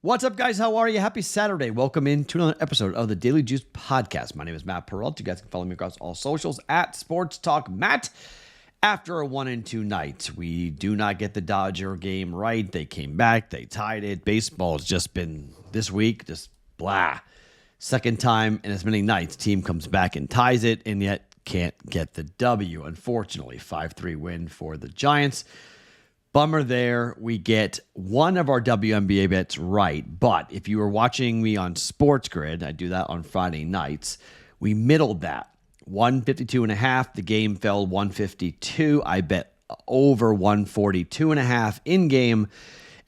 What's up, guys? How are you? Happy Saturday. Welcome into another episode of the Daily Juice Podcast. My name is Matt Perrault. You guys can follow me across all socials at Sports Talk Matt. After a 1-2 night, we do not get the Dodger game right. They came back. They tied it. Baseball's just been, this week, just blah. Second time in as many nights, team comes back and ties it, and yet can't get the W. Unfortunately, 5-3 win for the Giants. Bummer there. We get one of our WNBA bets right, but if you were watching me on Sports Grid, I do that on Friday nights, we middled that. 152.5. The game fell 152. I bet over 142.5 in game,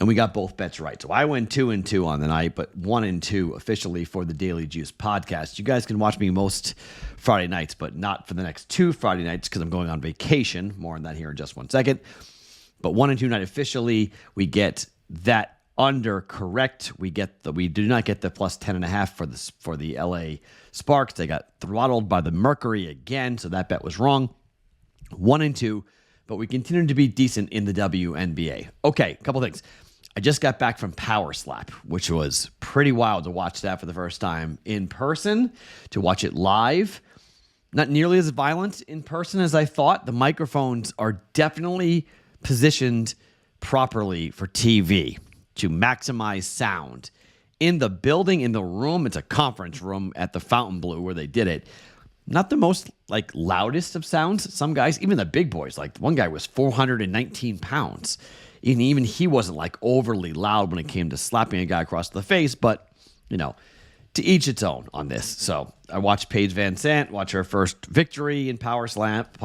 and we got both bets right. So I went 2-2 on the night, but 1-2 officially for the Daily Juice Podcast. You guys can watch me most Friday nights, but not for the next two Friday nights because I'm going on vacation. More on that here in just 1 second. But 1-2 night officially, we get that under correct. We do not get the plus 10.5 for the LA Sparks. They got throttled by the Mercury again, so that bet was wrong. 1-2, but we continue to be decent in the WNBA. Okay, a couple things. I just got back from Power Slap, which was pretty wild to watch that for the first time in person, to watch it live. Not nearly as violent in person as I thought. The microphones are definitely positioned properly for TV to maximize sound. In the building, in the room, it's a conference room at the Fontainebleau where they did it. Not the most loudest of sounds. Some guys, even the big boys, one guy was 419 pounds. Even he wasn't overly loud when it came to slapping a guy across the face, but to each its own on this. So I watched Paige Van Sant watch her first victory in Power Slap,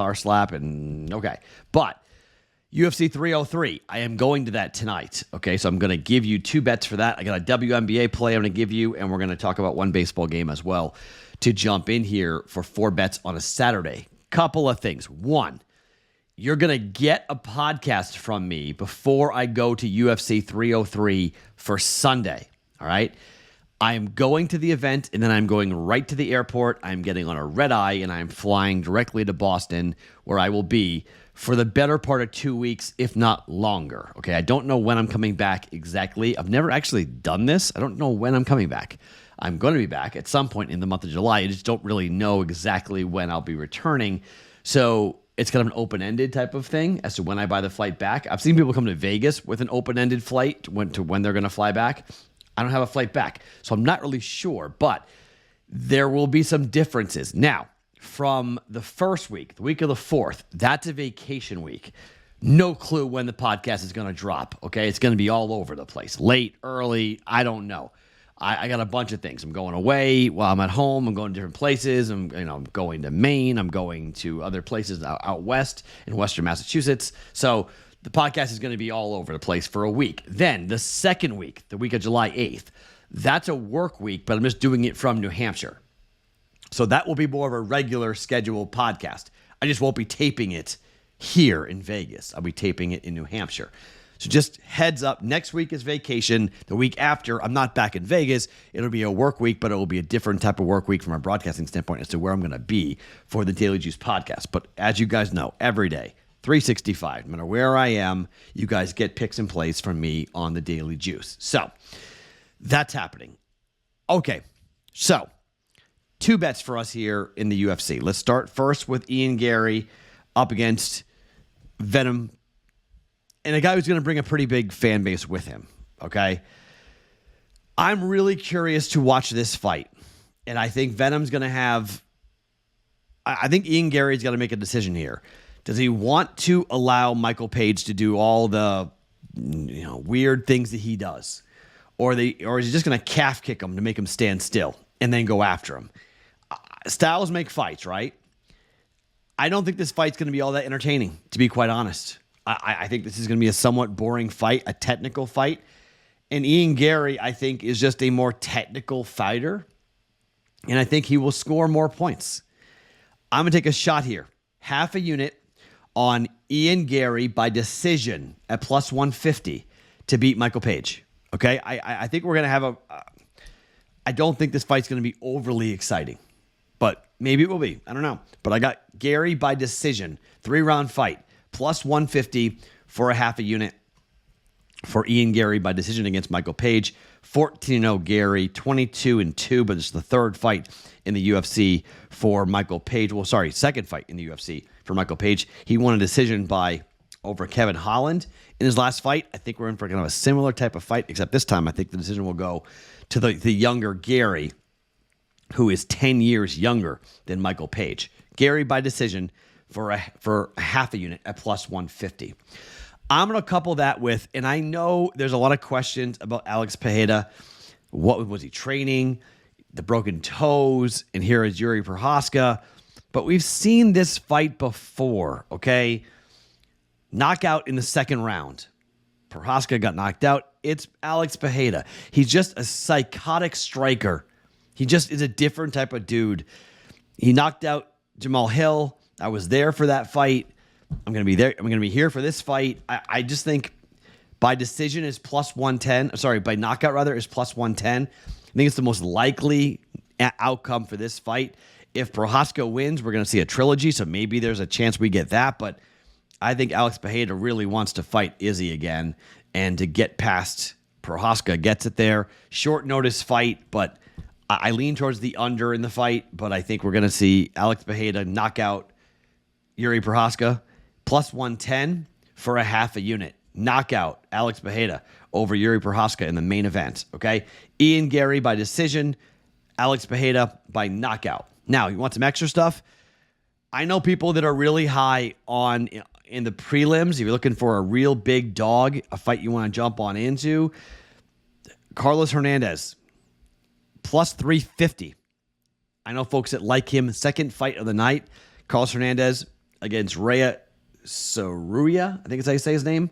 and okay. But UFC 303, I am going to that tonight. Okay, so I'm going to give you two bets for that. I got a WNBA play I'm going to give you, and we're going to talk about one baseball game as well to jump in here for four bets on a Saturday. Couple of things. One, you're going to get a podcast from me before I go to UFC 303 for Sunday. All right? I am going to the event, and then I'm going right to the airport. I'm getting on a red eye, and I'm flying directly to Boston, where I will be for the better part of 2 weeks, if not longer. Okay, I don't know when I'm coming back exactly. I've never actually done this. I don't know when I'm coming back. I'm going to be back at some point in the month of July. I just don't really know exactly when I'll be returning. So it's kind of an open-ended type of thing as to when I buy the flight back. I've seen people come to Vegas with an open-ended flight to when they're going to fly back. I don't have a flight back, so I'm not really sure, but there will be some differences. Now, from the first week, the week of the 4th, that's a vacation week. No clue when the podcast is going to drop, okay? It's going to be all over the place. Late, early, I don't know. I got a bunch of things. I'm going away while I'm at home. I'm going to different places. I'm going to Maine. I'm going to other places out west in Western Massachusetts. So the podcast is going to be all over the place for a week. Then the second week, the week of July 8th, that's a work week, but I'm just doing it from New Hampshire. So that will be more of a regular scheduled podcast. I just won't be taping it here in Vegas. I'll be taping it in New Hampshire. So just heads up, next week is vacation. The week after, I'm not back in Vegas. It'll be a work week, but it will be a different type of work week from a broadcasting standpoint as to where I'm going to be for the Daily Juice podcast. But as you guys know, every day, 365, no matter where I am, you guys get picks and plays from me on the Daily Juice. So that's happening. Okay, so two bets for us here in the UFC. Let's start first with Ian Gary up against Venom, and a guy who's going to bring a pretty big fan base with him, okay? I'm really curious to watch this fight, and I think Venom's going to have... I think Ian Gary's got to make a decision here. Does he want to allow Michael Page to do all the weird things that he does? Or is he just going to calf kick him to make him stand still and then go after him? Styles make fights, right? I don't think this fight's going to be all that entertaining, to be quite honest. I think this is going to be a somewhat boring fight, a technical fight. And Ian Gary, I think, is just a more technical fighter. And I think he will score more points. I'm going to take a shot here. Half a unit on Ian Gary by decision at plus 150 to beat Michael Page. Okay? I think we're going to have I don't think this fight's going to be overly exciting. But maybe it will be. I don't know. But I got Gary by decision. 3-round fight. Plus 150 for a half a unit. for Ian Gary by decision against Michael Page. 14-0 Gary, 22-2, but it's the third fight in the UFC for Michael Page. Well, sorry, second fight in the UFC for Michael Page. He won a decision over Kevin Holland in his last fight. I think we're in for kind of a similar type of fight, except this time I think the decision will go to the younger Gary, who is 10 years younger than Michael Page. Gary by decision for a half a unit at plus 150. I'm going to couple that with, and I know there's a lot of questions about Alex Pereira. What was he training? The broken toes, and here is Yuri Prochazka. But we've seen this fight before, okay? Knockout in the second round. Prochazka got knocked out. It's Alex Pereira. He's just a psychotic striker. He just is a different type of dude. He knocked out Jamal Hill. I was there for that fight. I'm going to be there. I'm going to be here for this fight. I just think by decision is plus 110. Sorry, by knockout rather is plus 110. I think it's the most likely outcome for this fight. If Prochazka wins, we're going to see a trilogy, so maybe there's a chance we get that. But I think Alex Pereira really wants to fight Izzy again, and to get past Prochazka gets it there. Short notice fight, but I lean towards the under in the fight. But I think we're going to see Alex Pereira knock out Yuri Prochazka. Plus 110 for a half a unit. Knockout, Alex Pereira over Yuri Prochazka in the main event, okay? Ian Gary by decision, Alex Pereira by knockout. Now, you want some extra stuff? I know people that are really high on in the prelims. If you're looking for a real big dog, a fight you want to jump on into, Carlos Hernandez, plus 350. I know folks that like him. Second fight of the night, Carlos Hernandez against Rhea Saruya, I think it's how you say his name,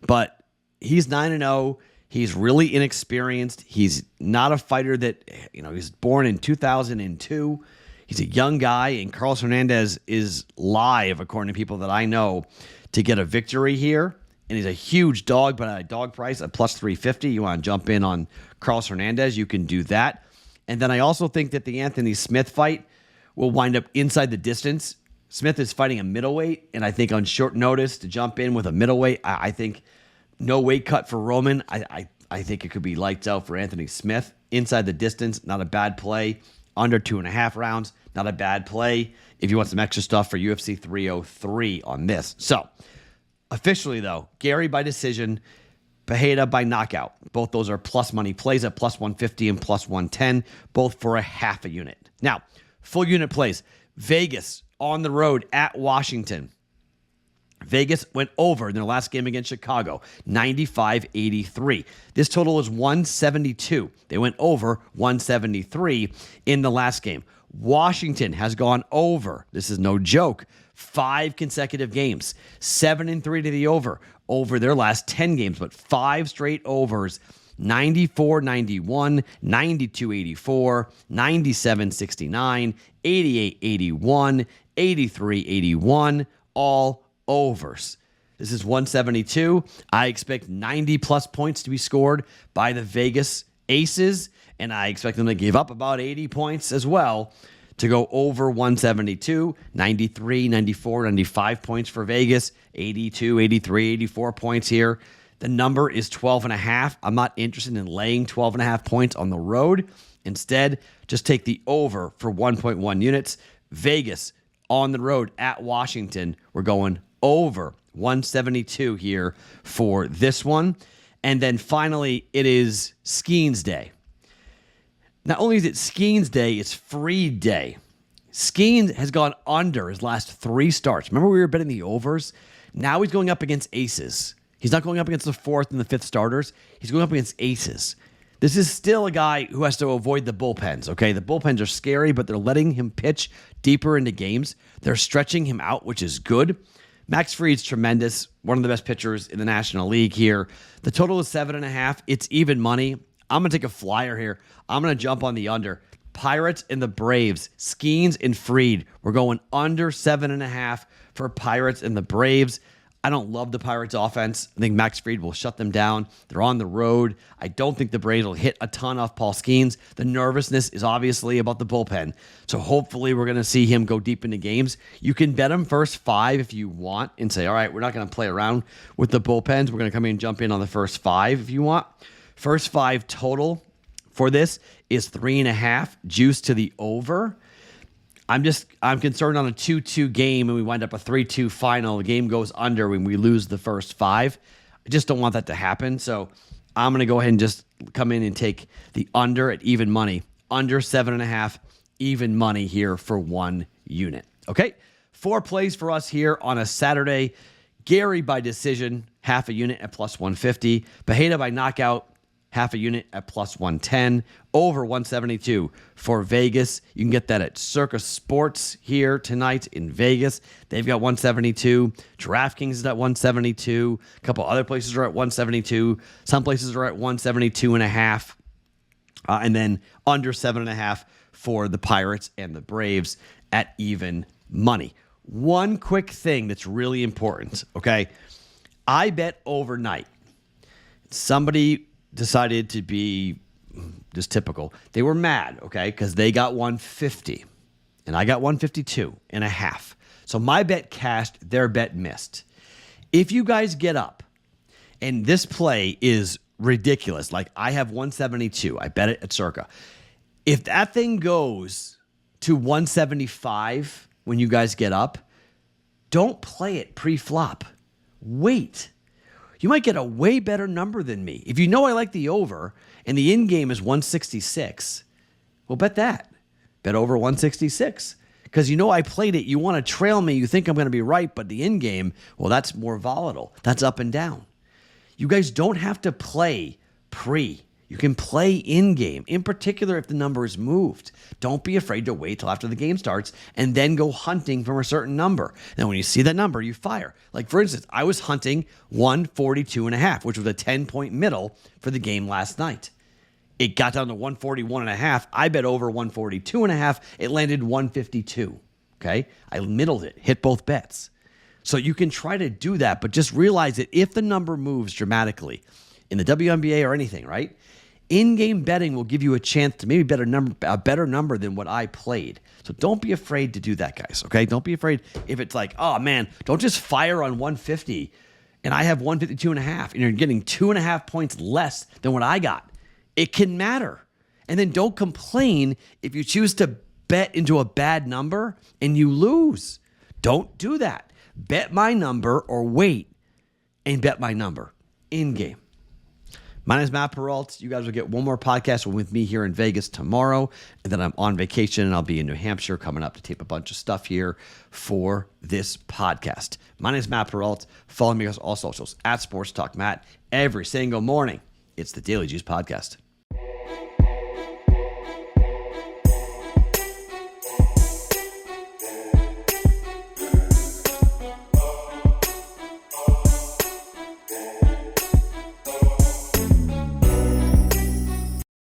but he's 9-0. He's really inexperienced. He's not a fighter that, he's born in 2002. He's a young guy, and Carlos Hernandez is live, according to people that I know, to get a victory here. And he's a huge dog, but at a dog price at plus 350. You want to jump in on Carlos Hernandez, you can do that. And then I also think that the Anthony Smith fight will wind up inside the distance. Smith is fighting a middleweight, and I think on short notice to jump in with a middleweight, I think no weight cut for Roman. I think it could be lights out for Anthony Smith. Inside the distance, not a bad play. Under 2.5 rounds, not a bad play. If you want some extra stuff for UFC 303 on this. So, officially though, Gary by decision, Pereira by knockout. Both those are plus money plays at plus 150 and plus 110, both for a half a unit. Now, full unit plays. Vegas on the road at Washington. Vegas went over in their last game against Chicago, 95-83. This total is 172. They went over 173 in the last game. Washington has gone over. This is no joke. 5 consecutive games, 7-3 to the over their last 10 games, but 5 straight overs. 94-91, 92-84, 97-69, 88-81, 83-81, all overs. This is 172. I expect 90-plus points to be scored by the Vegas Aces, and I expect them to give up about 80 points as well to go over 172, 93, 94, 95 points for Vegas, 82, 83, 84 points here. The number is 12.5. I'm not interested in laying 12.5 points on the road. Instead, just take the over for 1.1 units. Vegas on the road at Washington. We're going over 172 here for this one. And then finally, it is Skeens Day. Not only is it Skeens Day, it's free day. Skeens has gone under his last 3 starts. Remember we were betting the overs? Now he's going up against aces. He's not going up against the 4th and the 5th starters. He's going up against aces. This is still a guy who has to avoid the bullpens, okay? The bullpens are scary, but they're letting him pitch deeper into games. They're stretching him out, which is good. Max Fried's tremendous. One of the best pitchers in the National League here. The total is 7.5. It's even money. I'm going to take a flyer here. I'm going to jump on the under. Pirates and the Braves. Skeens and Fried. We're going under 7.5 for Pirates and the Braves. I don't love the Pirates offense. I think Max Fried will shut them down. They're on the road. I don't think the Braves will hit a ton off Paul Skeens. The nervousness is obviously about the bullpen. So hopefully we're going to see him go deep into games. You can bet him first 5 if you want and say, all right, we're not going to play around with the bullpens. We're going to come in and jump in on the first 5 if you want. First 5 total for this is 3.5, juice to the over. I'm concerned on a 2-2 game and we wind up a 3-2 final. The game goes under when we lose the first 5. I just don't want that to happen. So I'm going to go ahead and just come in and take the under at even money. Under 7.5, even money here for 1 unit. Okay, 4 plays for us here on a Saturday. Gary by decision, half a unit at plus 150. Bejeda by knockout, half a unit at plus 110, over 172 for Vegas. You can get that at Circa Sports here tonight in Vegas. They've got 172. DraftKings is at 172. A couple other places are at 172. Some places are at 172.5. And then under 7.5 for the Pirates and the Braves at even money. One quick thing that's really important, okay? I bet overnight. Somebody decided to be just typical. They were mad, okay, because they got 150 and I got 152.5. So my bet cashed, their bet missed. If you guys get up and this play is ridiculous, like I have 172, I bet it at Circa. If that thing goes to 175 when you guys get up, don't play it pre-flop. Wait. You might get a way better number than me. If you know I like the over and the in-game is 166, well, bet that. Bet over 166. Because you know I played it. You want to trail me. You think I'm going to be right, but the in-game, well, that's more volatile. That's up and down. You guys don't have to play pre. You can play in-game, in particular if the number is moved. Don't be afraid to wait till after the game starts and then go hunting from a certain number. Now, when you see that number, you fire. Like, for instance, I was hunting 142.5, which was a 10-point middle for the game last night. It got down to 141.5. I bet over 142.5. It landed 152, okay? I middled it, hit both bets. So you can try to do that, but just realize that if the number moves dramatically in the WNBA or anything, right? In-game betting will give you a chance to maybe bet a better number than what I played. So don't be afraid to do that, guys, okay? Don't be afraid if it's like, oh, man, don't just fire on 150 and I have 152.5 and you're getting 2.5 points less than what I got. It can matter. And then don't complain if you choose to bet into a bad number and you lose. Don't do that. Bet my number or wait and bet my number in-game. My name is Matt Perrault. You guys will get one more podcast with me here in Vegas tomorrow. And then I'm on vacation and I'll be in New Hampshire coming up to tape a bunch of stuff here for this podcast. My name is Matt Perrault. Follow me on all socials at Sports Talk Matt every single morning. It's the Daily Juice Podcast.